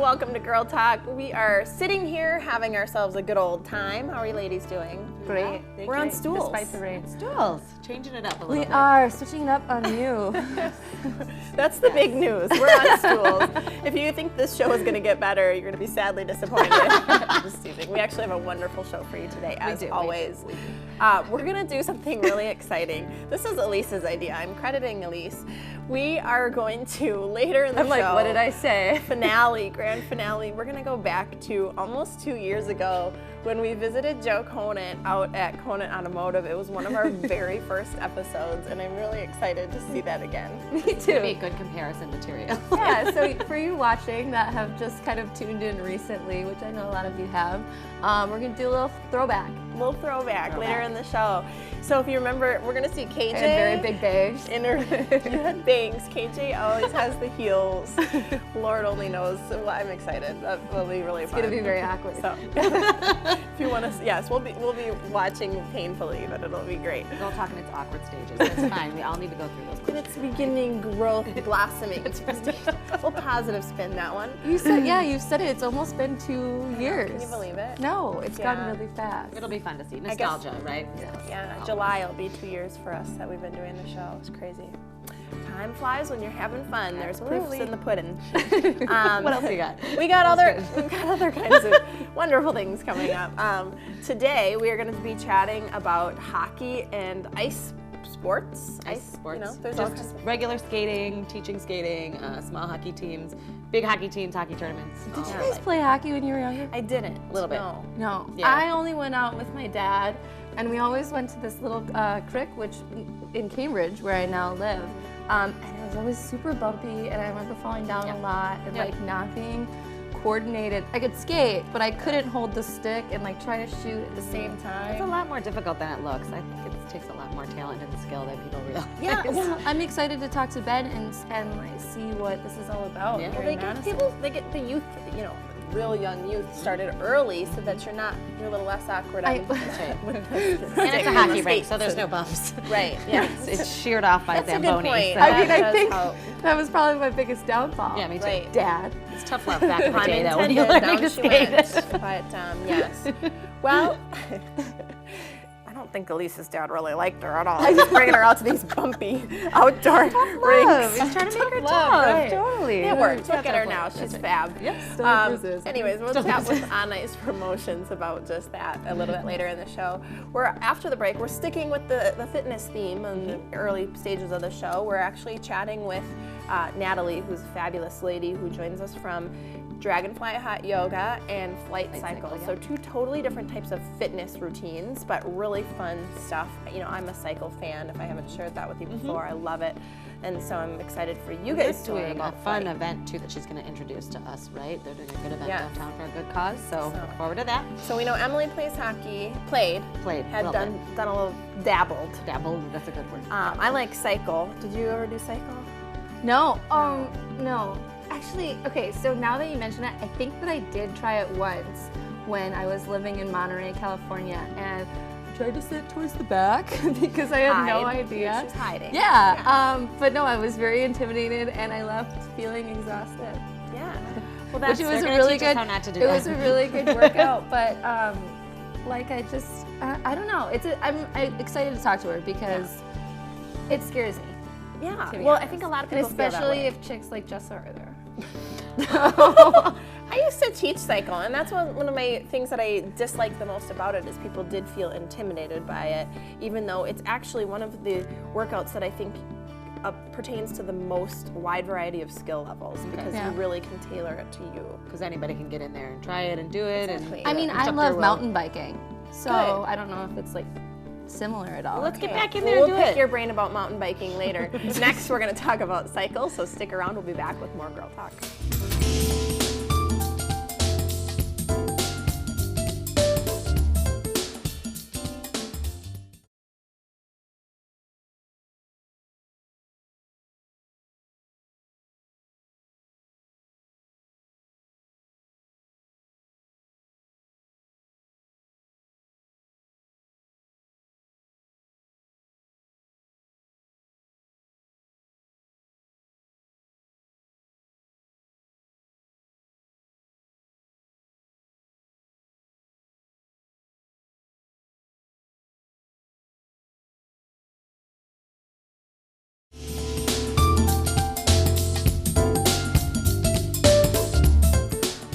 welcome to Girl Talk. We are sitting here having ourselves a good old time. How are you ladies doing? Great. We're on stools. Despite the rain. Stools. Changing it up a little bit. We are switching it up on you. That's the big news. We're on stools. If you think this show is going to get better, you're going to be sadly disappointed. Just teasing. We actually have a wonderful show for you today, as always. We're going to do something really exciting. This is Elise's idea. I'm crediting Elise. We are going to, later in the show, I'm like, what did I say? Grand finale. We're going to go back to almost 2 years ago when we visited Joe Conant out at Conant Automotive. It was one of our very first episodes, and I'm really excited to see that again. Me too. It's going to be good comparison material. Yeah, so for you watching that have just kind of tuned in recently, which I know a lot of you have, we're going to do a little throwback. Later in the show. So if you remember, we're going to see KJ. I had very big bangs. You had bangs. KJ always has the heels. Lord only knows. Well, I'm excited. That will be really fun. It's going to be very awkward. So, if you want to, yes, we'll be watching painfully, but it'll be great. We're all talking its awkward stages. That's fine. We all need to go through those. And it's beginning, growth, blossoming. We'll positive spin that one. You said, yeah, you said it. It's almost been 2 years. Can you believe it? No, it's gone really fast. It'll be fun to see. Nostalgia, right? Yeah, July will be 2 years for us that we've been doing the show. It's crazy. Time flies when you're having fun. There's proofs in the pudding. What else we got? We've got other kinds of wonderful things coming up. Today we are going to be chatting about hockey and ice sports. Ice sports. You know, there's just regular skating, teaching skating, small hockey teams, big hockey teams, hockey tournaments. Did you guys play hockey when you were younger? I didn't. A little bit. No. Yeah. I only went out with my dad, and we always went to this little creek, which in Cambridge, where I now live, and it was always super bumpy, and I remember falling down a lot and like not being coordinated. I could skate, but I couldn't hold the stick and like try to shoot at the same time. It's a lot more difficult than it looks. I think it takes a lot more talent and skill than people realize. Yeah, well, I'm excited to talk to Ben and like see what this is all about. Yeah. Well, they get the youth, you know, real young youth started early so that you're a little less awkward. And it's a hockey rink, so there's no bumps. Right, yeah. It's sheared off by That's a good Zamboni. point. So. I mean, I think that was probably my biggest downfall. Yeah, me too. Right. Dad. It's tough love back in the day, though, when Unintended, you're learning down to she skate. went. But yes. Well, I don't think Elise's dad really liked her at all. He's bringing her out to these bumpy outdoor rinks. He's trying to make her Love, tough. right. Totally. It works. Look at her Definitely. now. She's fab. Yes. Anyways, we'll chat with On Ice Promotions about just that a little bit later in the show. After the break, we're sticking with the fitness theme in the early stages of the show. We're actually chatting with Natalie, who's a fabulous lady who joins us from Dragonfly Hot Yoga and Flight Cycle. So two totally different types of fitness routines, but really fun stuff. You know, I'm a cycle fan, if I haven't shared that with you before. I love it. And so I'm excited for you guys to learn doing a about fun Flight. event, too, that she's going to introduce to us, right? They're doing a good event downtown for a good cause, so look forward to that. So we know Emily plays hockey, played, had done a little dabbled. Dabbled, that's a good word. I like cycle. Did you ever do cycle? No. No. Actually, okay, so now that you mention it, I think that I did try it once when I was living in Monterey, California, and I tried to sit towards the back because I had no idea. She's hiding. Yeah, but no, I was very intimidated, and I left feeling exhausted. Yeah. Well, that's Which it was They're a gonna really teach us good. how not to do It that. was a really good workout, but like I don't know. I'm excited to talk to her because it scares me. Yeah. To be Well, honest. I think a lot of And people feel that especially way. if chicks like Jessa are there. I used to teach cycle, and that's one of my things that I dislike the most about it is people did feel intimidated by it, even though it's actually one of the workouts that I think pertains to the most wide variety of skill levels because you really can tailor it to you. Because anybody can get in there and try it and do it. Exactly. I mean, and I jump love their mountain biking, so Good. I don't know if it's like similar at all. Let's get back in Well, there and we'll do pick it. your brain about mountain biking later. Next, we're going to talk about cycle, so stick around. We'll be back with more Girl Talk.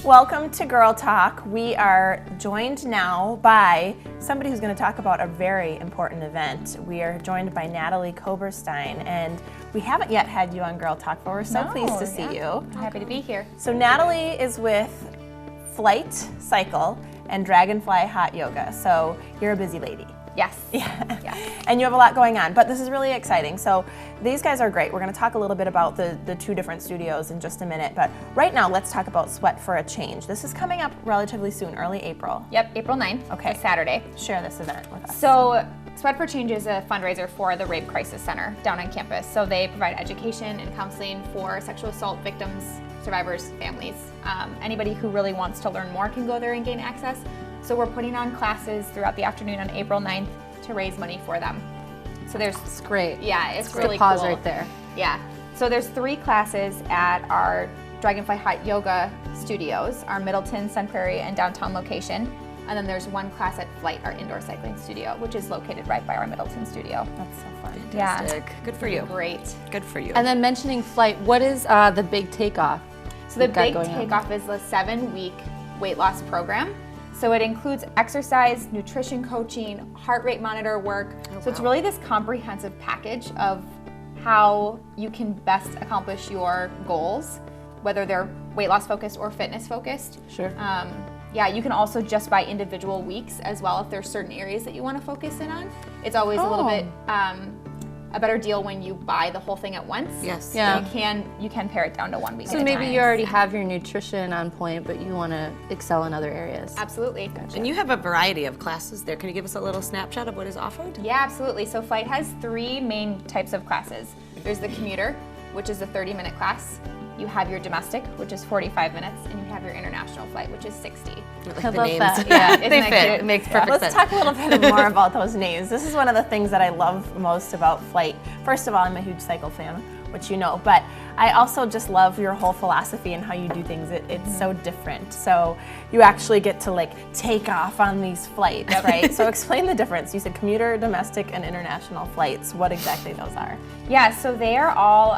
Welcome to Girl Talk. We are joined now by somebody who's going to talk about a very important event. We are joined by Natalie Koberstein, and we haven't yet had you on Girl Talk, but we're so pleased to see you. Happy to be here. So Natalie is with Flight Cycle and Dragonfly Hot Yoga, so you're a busy lady. Yes. Yeah. And you have a lot going on, but this is really exciting. So these guys are great. We're going to talk a little bit about the two different studios in just a minute, but right now let's talk about Sweat for a Change. This is coming up relatively soon, early April. Yep, April 9th, Okay. Saturday. Share this event with us. So Sweat for Change is a fundraiser for the Rape Crisis Center down on campus. So they provide education and counseling for sexual assault victims, survivors, families. Anybody who really wants to learn more can go there and gain access. So we're putting on classes throughout the afternoon on April 9th to raise money for them. So It's great. Yeah, it's Great really pause cool. right there. Yeah. So there's 3 classes at our Dragonfly Hot Yoga studios, our Middleton, Sun Prairie, and downtown location. And then there's 1 class at Flight, our indoor cycling studio, which is located right by our Middleton studio. That's so fun. Fantastic. Good for you. Great. Good for you. And then mentioning Flight, what is the big takeoff? So the you've got big going on? takeoff is the 7-week weight loss program. So it includes exercise, nutrition coaching, heart rate monitor work. So it's really this comprehensive package of how you can best accomplish your goals, whether they're weight loss focused or fitness focused. Sure. Yeah, you can also just buy individual weeks as well if there's certain areas that you want to focus in on. It's always a little bit a better deal when you buy the whole thing at once. Yes. Yeah. You can pare it down to 1 week. So at a maybe time. you already have your nutrition on point, but you want to excel in other areas. Absolutely. And you have a variety of classes there. Can you give us a little snapshot of what is offered? Yeah, absolutely. So Flight has 3 main types of classes. There's the commuter, which is a 30-minute class. You have your domestic, which is 45 minutes, and you have your international flight, which is 60. Like I the love names. that. Yeah, They isn't that fit. cute? It makes perfect Let's sense. talk a little bit more about those names. This is one of the things that I love most about Flight. First of all, I'm a huge cycle fan, which you know, but I also just love your whole philosophy and how you do things. It's so different. So you actually get to like take off on these flights, right? So explain the difference. You said commuter, domestic, and international flights. What exactly those are? Yeah, so they are all,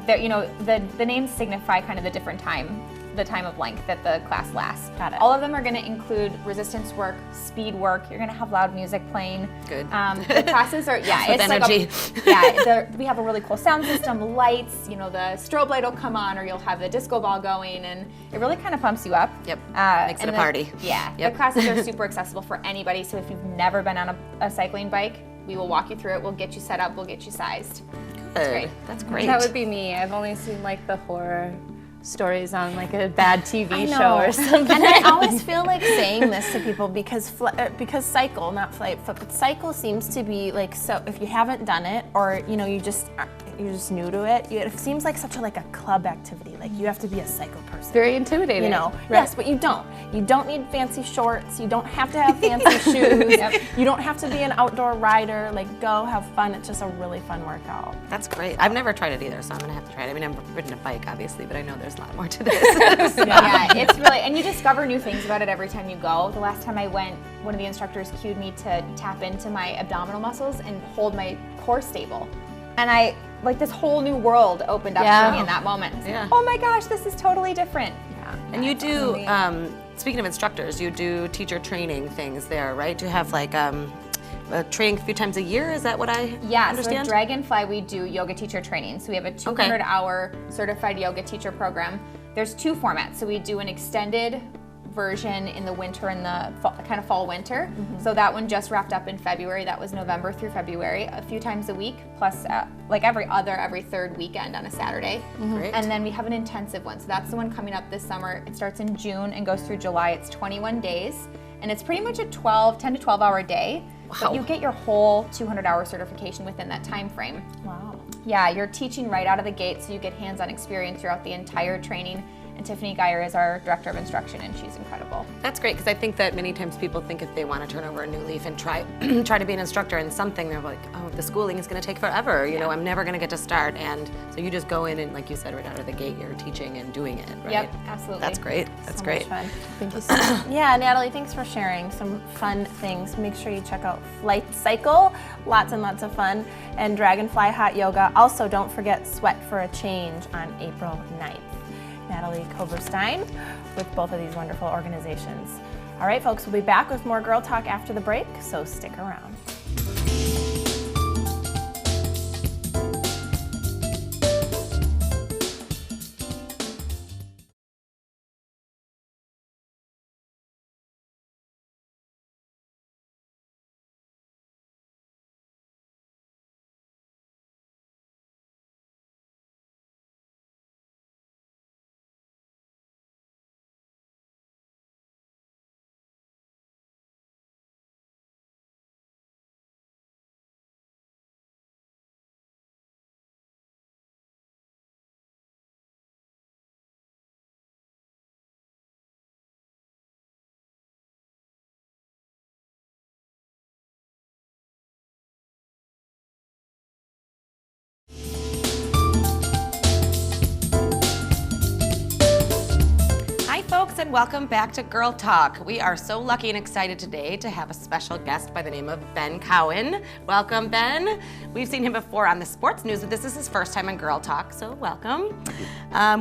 the names signify kind of the different time, the time of length that the class lasts. Got it. All of them are going to include resistance work, speed work. You're going to have loud music playing. Good. The classes are, yeah, With it's energy. we have a really cool sound system, lights, the strobe light will come on, or you'll have the disco ball going, and it really kind of pumps you up. Yep. Makes it and a party. Yeah. Yep. The classes are super accessible for anybody, so if you've never been on a cycling bike, we will walk you through it, we'll get you set up, we'll get you sized. Good. great. That's great. That would be me. I've only seen like the horror stories on like a bad TV I know. show or something. And I always feel like saying this to people because cycle, not flight, but cycle seems to be like, so if you haven't done it or you're just new to it, it seems like such a club activity. Like you have to be a cycle person. Very intimidating. Right. Yes, but you don't. You don't need fancy shorts. You don't have to have fancy shoes. You don't have to be an outdoor rider. Like go have fun. It's just a really fun workout. That's great. I've never tried it either, so I'm gonna have to try it. I mean, I've ridden a bike, obviously, but I know there's a lot more to this. So. Yeah, it's really, and you discover new things about it every time you go. The last time I went, one of the instructors cued me to tap into my abdominal muscles and hold my core stable. And this whole new world opened up for me in that moment. Yeah. Oh my gosh, this is totally different. Yeah. And you do, speaking of instructors, you do teacher training things there, right? You have training a few times a year, is that what I understand? So at Dragonfly we do yoga teacher training. So we have a 200-hour certified yoga teacher program. There's 2 formats. So we do an extended version in the winter and the fall winter. So that one just wrapped up in February. That was November through February, a few times a week, plus every third weekend on a Saturday. Great. And then we have an intensive one. So that's the one coming up this summer. It starts in June and goes through July. It's 21 days. And it's pretty much a 10 to 12 hour day. Wow. But you get your whole 200-hour certification within that time frame. Wow. Yeah, you're teaching right out of the gate, so you get hands-on experience throughout the entire training. And Tiffany Geyer is our director of instruction, and she's incredible. That's great, because I think that many times people think if they want to turn over a new leaf and try to be an instructor in something, they're like, oh, the schooling is going to take forever. I'm never going to get to start. And so you just go in and, like you said, right out of the gate, you're teaching and doing it, right? Yep, absolutely. That's great. That's great. Much fun. Thank you so much. Yeah, Natalie, thanks for sharing some fun things. Make sure you check out Flight Cycle. Lots and lots of fun. And Dragonfly Hot Yoga. Also, don't forget Sweat for a Change on April 9th. Natalie Koberstein, with both of these wonderful organizations. All right, folks, we'll be back with more Girl Talk after the break, so stick around. And welcome back to Girl Talk. We are so lucky and excited today to have a special guest by the name of Ben Cowan. Welcome, Ben. We've seen him before on the sports news, but this is his first time on Girl Talk, so welcome.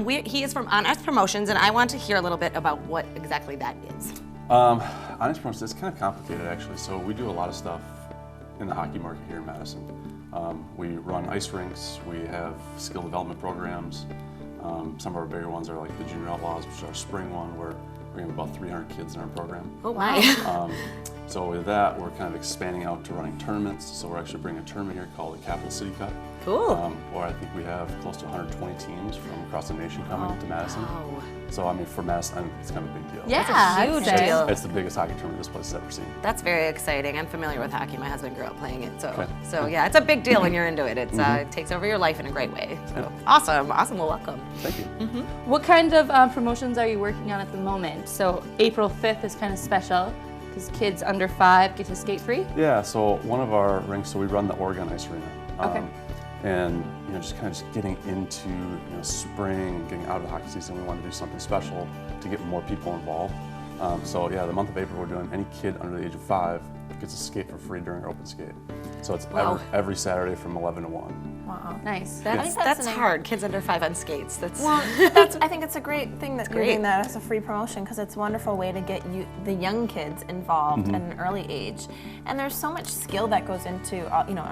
He is from On Ice Promotions, and I want to hear a little bit about what exactly that is. On Ice Promotions, it's kind of complicated actually. So we do a lot of stuff in the hockey market here in Madison. We run ice rinks, we have skill development programs. Some of our bigger ones are like the Junior Outlaws, which is our spring one, where we have about 300 kids in our program. Oh my. So with that, we're kind of expanding out to running tournaments. So we're actually bringing a tournament here called the Capital City Cup. Cool. Where I think we have close to 120 teams from across the nation coming to Madison. Wow. So I mean, for Madison, it's kind of a big deal. Yeah, it's a huge deal. It's the biggest hockey tournament this place has ever seen. That's very exciting. I'm familiar with hockey. My husband grew up playing it, so Okay. so yeah, it's a big deal when you're into it. It's it takes over your life in a great way. So awesome. Well, welcome. Thank you. What kind of promotions are you working on at the moment? So April 5th is kind of special because kids under 5 get to skate free. Yeah, so one of our rinks, so we run the Oregon Ice Arena. Okay. And just kind of getting into spring, getting out of the hockey season, we want to do something special to get more people involved. So yeah, the month of April we're doing any kid under the age of 5 gets to skate for free during our open skate. So it's every Saturday from 11 to 1. Wow. Nice. That's hard. Kids under 5 on skates. That's I think it's a great thing that you're doing that as a free promotion, because it's a wonderful way to get the young kids involved at an early age. And there's so much skill that goes into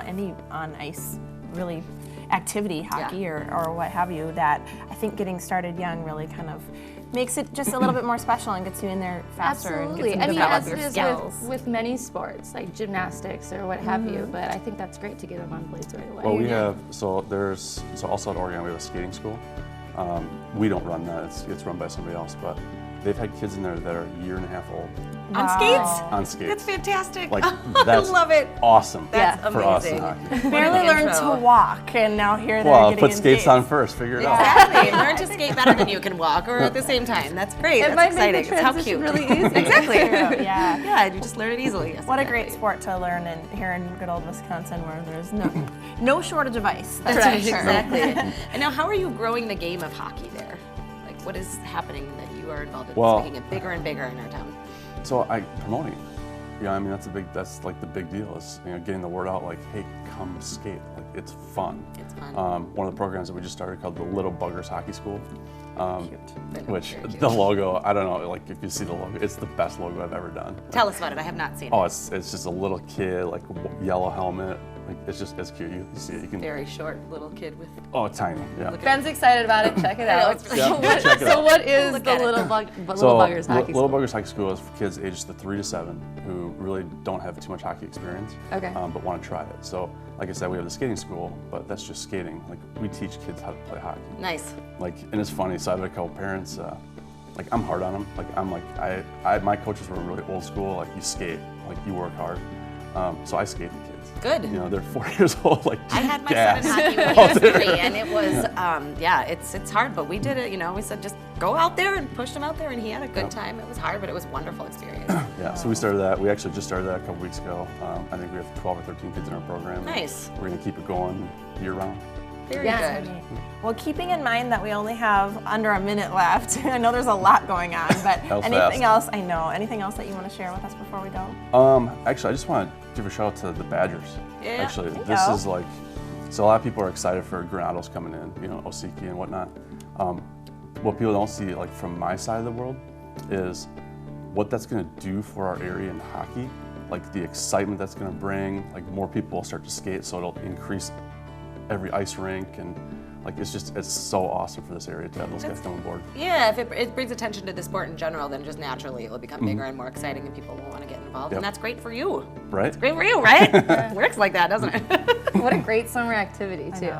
any on ice really activity, hockey or what have you, that I think getting started young really kind of makes it just a little bit more special and gets you in there faster. Absolutely. And I gets mean, you to as develop it your is skills. with many sports, like gymnastics or what have you, but I think that's great to get them on blades right away. Well, we have, so also at Oregon we have a skating school. We don't run that, it's run by somebody else, but they've had kids in there that are a year and a half old. on skates. On skates. That's fantastic. Like, I that's love it. awesome That's for us in amazing. hockey. Barely learned intro. to walk, and now here they're Well, getting put in skates on first, figure it out. Exactly. Learn to skate better than you can walk, or at the same time. That's great. It That's might exciting. make the It's how transition cute. really easy. Exactly. Yeah. Yeah, you just learn it easily. Yes, What a great exactly. sport to learn here in good old Wisconsin, where there's no shortage of ice. That's Right, for sure. exactly. And now, how are you growing the game of hockey there? Like, what is happening that you are involved in, Well- making it bigger and bigger in our town? So promoting. Yeah, I mean that's like the big deal is getting the word out, like, hey, come skate. Like, it's fun. It's fun. One of the programs that we just started called the Little Buggers Hockey School. Cute. Which Very cute. the logo, I don't know, like if you see the logo, it's the best logo I've ever done. Tell us about it. I have not seen it. Oh, it's just a little kid, like yellow helmet. Like, it's cute. You see it. You can. Very short little kid with. Oh, tiny. Yeah. Look at Ben's excited about it. Check it I know, out. it's really Yeah, check it So out. what is Look the at it. Little Buggers Hockey Little School? Buggers Hockey School is for kids ages 3 to 7 who really don't have too much hockey experience, Okay. but want to try it. So, like I said, we have the skating school, but that's just skating. Like, we teach kids how to play hockey. Nice. Like, and it's funny. So I have a couple parents. Like, I'm hard on them. Like, my coaches were really old school. Like, you skate. Like, you work hard. So I skate the kids. Good. They're 4 years old. Like, I had my gas. son in hockey when he was 3, and it was, it's hard, but we did it. We said just go out there and pushed him out there, and he had a good time. It was hard, but it was a wonderful experience. Yeah, so we started that. We actually just started that a couple weeks ago. I think we have 12 or 13 kids in our program. Nice. We're going to keep it going year round. Very Yeah. good. Well, keeping in mind that we only have under a minute left, I know there's a lot going on, but That was anything fast. else? I know. Anything else that you want to share with us before we go? Actually, I just want to give a shout out to the Badgers. Yeah. Actually, There you this go. is like, so a lot of people are excited for Granados coming in, Osiki and whatnot. what people don't see, like from my side of the world, is what that's going to do for our area in hockey, like the excitement that's going to bring, like more people will start to skate, so it'll increase every ice rink, and like it's so awesome for this area to have those guys come on board. Yeah, if it brings attention to the sport in general, then just naturally it will become bigger and more exciting, and people will want to get involved, and that's great for you. Right? It's great for you, right? It works like that, doesn't it? What a great summer activity too.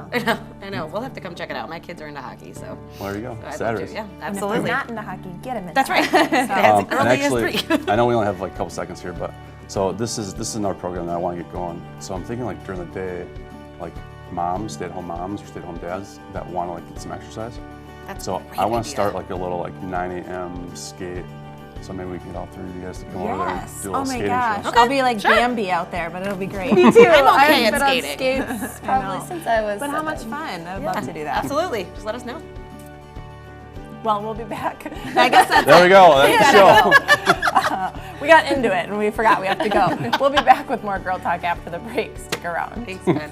I know. We'll have to come check it out. My kids are into hockey, so. Well, there you go. I'd love to, Saturdays. yeah, And if absolutely. they're not into hockey, get them in. That's right. And As early as actually, 3. I know we only have like a couple seconds here, but so this is another program that I want to get going. So I'm thinking like during the day, like moms, stay-at-home moms or stay-at-home dads that want to like get some exercise. That's So a great I want to idea. start like a little like 9 a.m. skate. So maybe we can get all 3 of you guys to come over there and Yes. do a Oh little my skating gosh. show. I'll be like Bambi out there, but it'll be great. Me too. I'm okay I've at been skating. on skates probably since I was But how much 7. fun. I'd love to do that. Absolutely. Just let us know. Well, we'll be back. I guess that's There we go. That's the show. we got into it and we forgot we have to go. We'll be back with more Girl Talk after the break. Stick around. Thanks, Ben.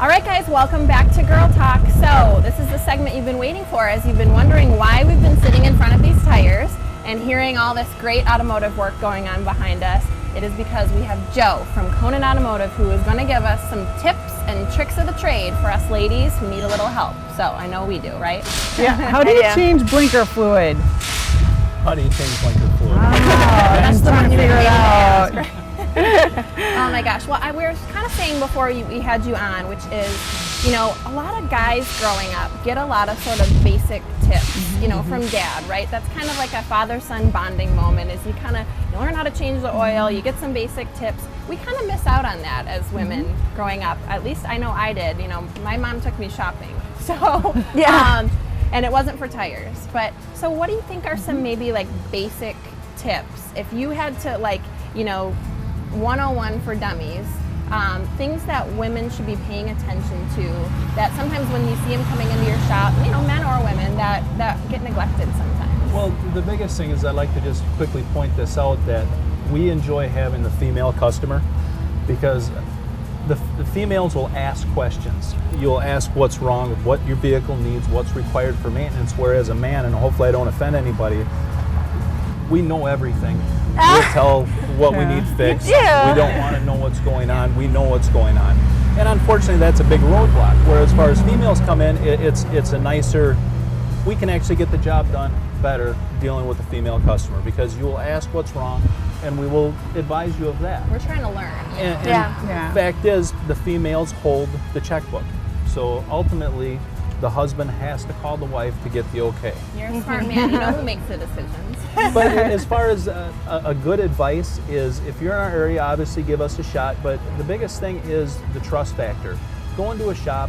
All right, guys, welcome back to Girl Talk. So this is the segment you've been waiting for, as you've been wondering why we've been sitting in front of these tires and hearing all this great automotive work going on behind us. It is because we have Joe from Conan Automotive who is going to give us some tips and tricks of the trade for us ladies who need a little help. So I know we do, right? Yeah. How do you change blinker fluid? How do you change blinker fluid? That's the one you Figure it out. Oh my gosh. Well, we were kind of saying before we had you on, which is, you know, a lot of guys growing up get a lot of sort of basic tips, you know, from dad, right? That's kind of like a father-son bonding moment, is you kind of learn how to change the oil, you get some basic tips. We kind of miss out on that as women growing up. At least I know I did. You know, my mom took me shopping. So, and it wasn't for tires. But, so what do you think are some maybe like basic tips? If you had to like, you know, 101 for dummies, things that women should be paying attention to that sometimes when you see them coming into your shop, you know, men or women, that get neglected sometimes. Well, the biggest thing is I'd like to just quickly point this out, that we enjoy having the female customer, because the females will ask questions. You'll ask what's wrong, what your vehicle needs, what's required for maintenance, whereas a man, and hopefully I don't offend anybody, we know everything. We'll tell what we need fixed. We don't want to know what's going on. We know what's going on. And unfortunately, that's a big roadblock. Where as far as females come in, it's a nicer, we can actually get the job done better dealing with a female customer, because you will ask what's wrong and we will advise you of that. We're trying to learn. And Yeah. fact is, the females hold the checkbook. So ultimately, the husband has to call the wife to get the okay. You're a smart man. You know who makes the decisions. But as far as a good advice is, if you're in our area, obviously give us a shot. But the biggest thing is the trust factor. Go into a shop,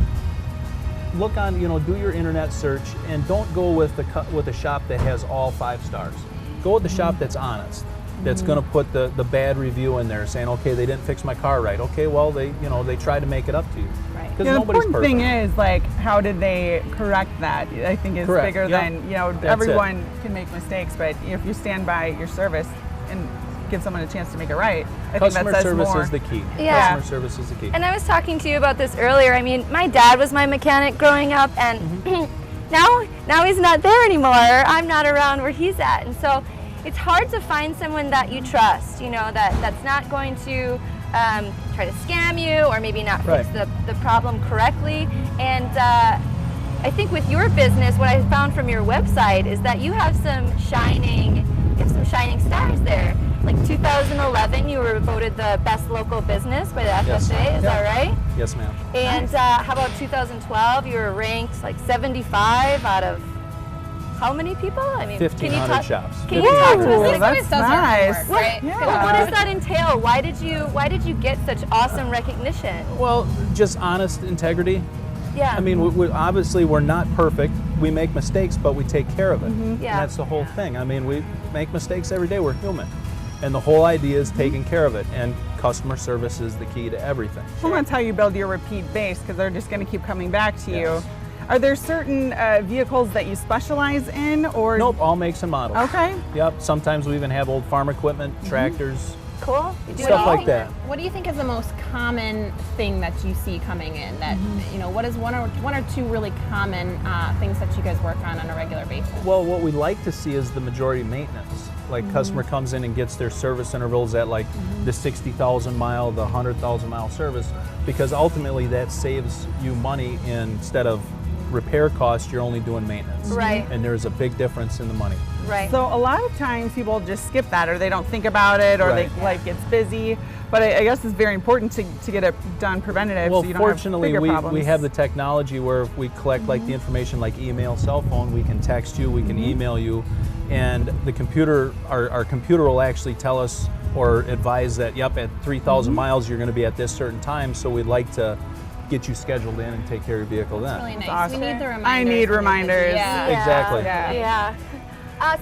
look on, do your internet search, and don't go with a shop that has all 5 stars. Go with the shop that's honest, that's going to put the bad review in there, saying, okay, they didn't fix my car right. Okay, well, they try to make it up to you. Right. Because The nobody's important perfect. thing is, like, how did they correct that? I think is Correct. bigger Yep. than, That's everyone can make mistakes, but if you stand by your service and give someone a chance to make it right, I think Customer that says service more. is the key. Yeah. Customer service is the key. And I was talking to you about this earlier. I mean, my dad was my mechanic growing up, and now he's not there anymore. I'm not around where he's at, and so it's hard to find someone that you trust. That's not going to try to scam you or maybe not fix Right. the problem correctly. And I think with your business, what I found from your website is that you have some shining stars there. Like 2011, you were voted the best local business by the FSA. Yes. Is Yeah. that right? Yes, ma'am. And how about 2012? You were ranked like 75 out of how many people? I mean, 1,500 shops. Can you talk to Ooh, us? that's nice. right? What does that entail? Why did you get such awesome recognition? Well, just honest integrity. Yeah. I mean, obviously we're not perfect. We make mistakes, but we take care of it. Yeah. And that's the whole thing. I mean, we make mistakes every day. We're human. And the whole idea is taking care of it, and customer service is the key to everything. Well, that's how you build your repeat base, because they're just going to keep coming back to Yes. you. Are there certain vehicles that you specialize in, or? Nope, all makes and models. Okay. Yep, sometimes we even have old farm equipment, tractors, Cool. stuff like that. What do you think is the most common thing that you see coming in? That what is one or two really common things that you guys work on a regular basis? Well, what we like to see is the majority maintenance. Like customer comes in and gets their service intervals at like the 60,000 mile, the 100,000 mile service, because ultimately that saves you money. Instead of repair costs, you're only doing maintenance. Right. And there's a big difference in the money. Right. So a lot of times people just skip that, or they don't think about it, or Right. they like it's busy. But I guess it's very important to get it done preventative, Well, so you don't have fortunately, bigger we problems. have the technology where if we collect like the information like email, cell phone, we can text you, we can email you, and the computer, our computer will actually tell us or advise that, yep, at 3,000 miles you're going to be at this certain time, so we'd like to get you scheduled in and take care of your vehicle then. Really nice. awesome. We need the reminders. I need when you're reminders. busy. Yeah. Exactly. Yeah.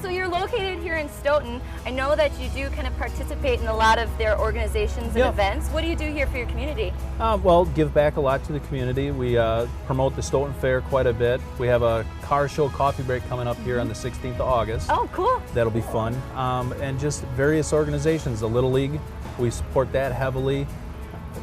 So you're located here in Stoughton. I know that you do kind of participate in a lot of their organizations and Yep. events. What do you do here for your community? Well, give back a lot to the community. We promote the Stoughton Fair quite a bit. We have a car show coffee break coming up here on the 16th of August. Oh, cool. That'll be fun. And just various organizations. The Little League, we support that heavily.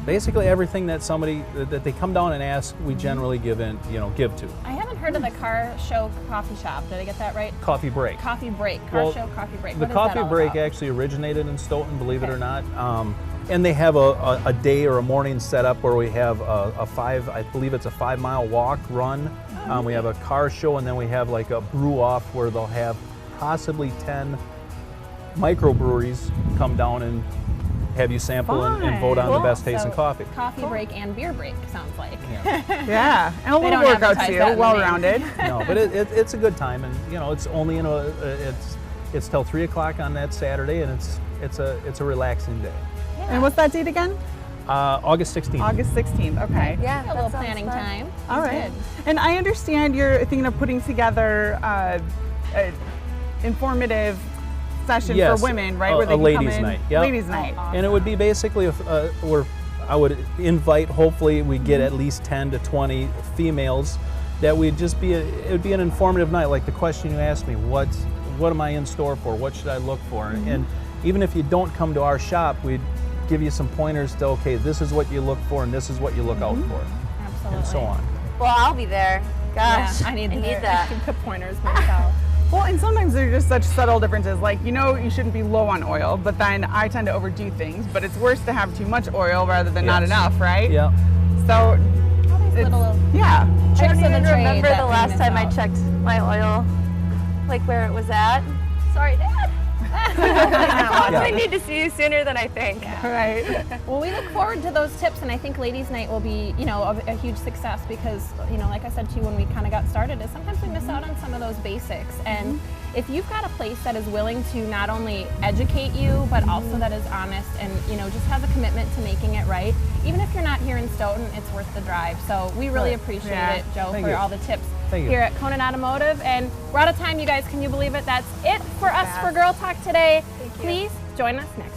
Basically everything that that they come down and ask, we generally give to. I haven't heard of the car show coffee shop. Did I get that right? Coffee break. Coffee break. Car Well, show coffee break. The What is that coffee all break about? actually originated in Stoughton, believe it Okay. or not. And they have a day or a morning set up where we have I believe it's a 5-mile walk, run. We have a car show, and then we have like a brew off where they'll have possibly 10 microbreweries come down and have you sample and vote on the best tasting So, coffee. Coffee break and beer break sounds like. Yeah, and a They little don't workout advertise too, that in the well-rounded. No, but it's a good time, and it's only it's till 3 o'clock on that Saturday, and it's a relaxing day. And what's that date again? August 16th. August 16th. Okay. Yeah, A little planning time. All right. And I understand you're thinking of putting together an informative session Yes, for women, right? a Where they can ladies' come in. night, yep. Ladies' night. And it would be basically, I would invite, hopefully we get at least 10 to 20 females that would just be, it would be an informative night. Like the question you asked me, what am I in store for? What should I look for? And even if you don't come to our shop, we'd give you some pointers to, okay, this is what you look for and this is what you look out for, Absolutely. and so on. Well, I'll be there. Gosh, Yeah, I need that. I can pointers myself. Well, and sometimes there's just such subtle differences. Like, you shouldn't be low on oil, but then I tend to overdo things. But it's worse to have too much oil rather than not Yes. enough, right? Yeah. So, All these it's, little yeah. I tricks don't of the even trade remember that the we last miss time I out. checked my oil, like where it was at. Sorry, Dad. I need to see you sooner than I think. Right. Well, we look forward to those tips, and I think Ladies' Night will be, a huge success because, like I said to you when we kind of got started, is sometimes we miss out on some of those basics. And if you've got a place that is willing to not only educate you, but also that is honest and, just has a commitment to making it right, even if you're not here in Stoughton, it's worth the drive. So we really appreciate Yeah. it, Joe, Thank for you. all the tips Thank you. here at Conan Automotive. And we're out of time, you guys. Can you believe it? That's it for us for Girl Talk today. Please join us next